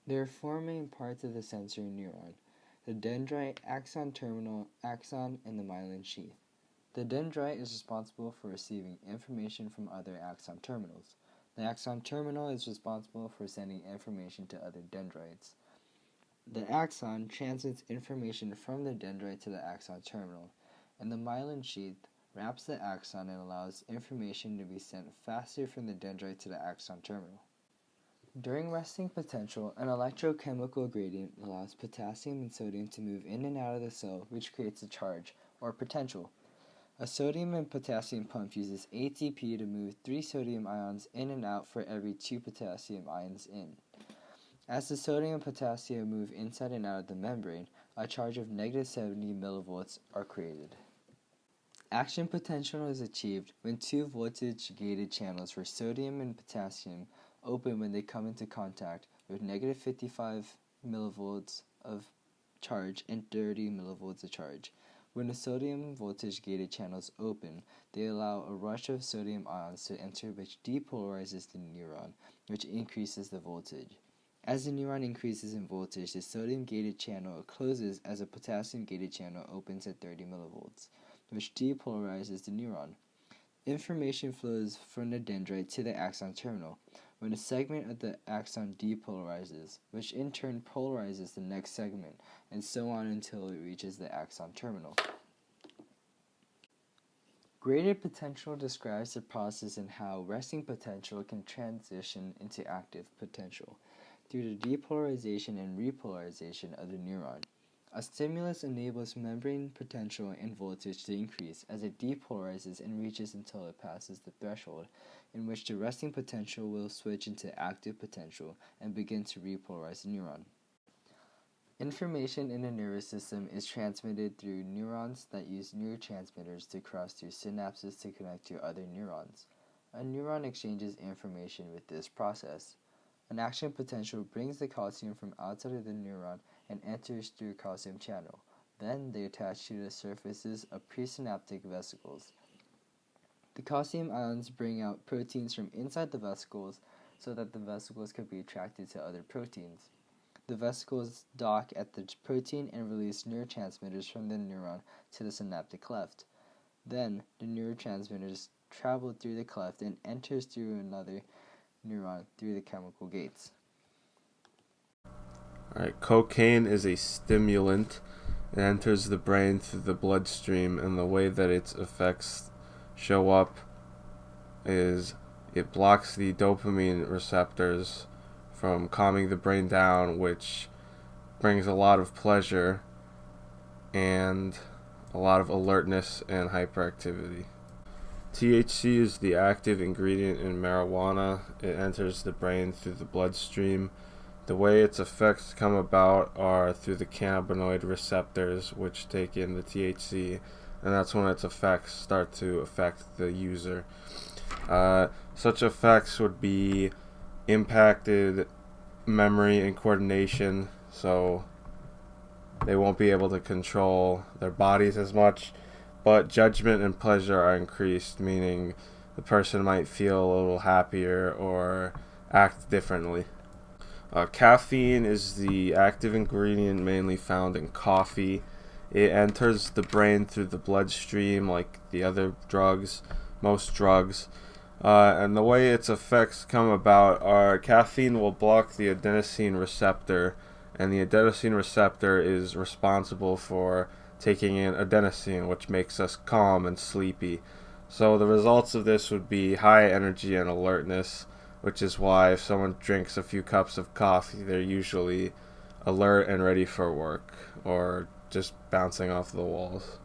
There are four main parts of the sensory neuron: the dendrite, axon terminal, axon, and the myelin sheath. The dendrite is responsible for receiving information from other axon terminals. The axon terminal is responsible for sending information to other dendrites. The axon transmits information from the dendrite to the axon terminal, and the myelin sheath wraps the axon and allows information to be sent faster from the dendrite to the axon terminal. During resting potential, an electrochemical gradient allows potassium and sodium to move in and out of the cell, which creates a charge, or potential. A sodium and potassium pump uses ATP to move 3 sodium ions in and out for every 2 potassium ions in. As the sodium and potassium move inside and out of the membrane, a charge of negative 70 millivolts are created. Action potential is achieved when 2 voltage-gated channels for sodium and potassium open when they come into contact with negative 55 millivolts of charge and 30 millivolts of charge. When the sodium voltage-gated channels open, they allow a rush of sodium ions to enter, which depolarizes the neuron, which increases the voltage. As the neuron increases in voltage, the sodium-gated channel closes as a potassium-gated channel opens at 30 millivolts, which depolarizes the neuron. Information flows from the dendrite to the axon terminal when a segment of the axon depolarizes, which in turn polarizes the next segment, and so on until it reaches the axon terminal. Graded potential describes the process in how resting potential can transition into active potential through the depolarization and repolarization of the neuron. A stimulus enables membrane potential and voltage to increase as it depolarizes and reaches until it passes the threshold, in which the resting potential will switch into active potential and begin to repolarize the neuron. Information in the nervous system is transmitted through neurons that use neurotransmitters to cross through synapses to connect to other neurons. A neuron exchanges information with this process. An action potential brings the calcium from outside of the neuron and enters through calcium channel. Then they attach to the surfaces of presynaptic vesicles. The calcium ions bring out proteins from inside the vesicles so that the vesicles can be attracted to other proteins. The vesicles dock at the protein and release neurotransmitters from the neuron to the synaptic cleft. Then the neurotransmitters travel through the cleft and enters through another neuron through the chemical gates. Alright, cocaine is a stimulant. It enters the brain through the bloodstream, and the way that its effects show up is it blocks the dopamine receptors from calming the brain down, which brings a lot of pleasure and a lot of alertness and hyperactivity. THC is the active ingredient in marijuana. It enters the brain through the bloodstream. The way its effects come about are through the cannabinoid receptors, which take in the THC, and that's when its effects start to affect the user. Such effects would be impacted memory and coordination, so they won't be able to control their bodies as much, but judgment and pleasure are increased, meaning the person might feel a little happier or act differently. Caffeine is the active ingredient mainly found in coffee. It enters the brain through the bloodstream like the other drugs, most drugs. And the way its effects come about are caffeine will block the adenosine receptor, and the adenosine receptor is responsible for taking in adenosine, which makes us calm and sleepy. So the results of this would be high energy and alertness, which is why if someone drinks a few cups of coffee, they're usually alert and ready for work, or just bouncing off the walls.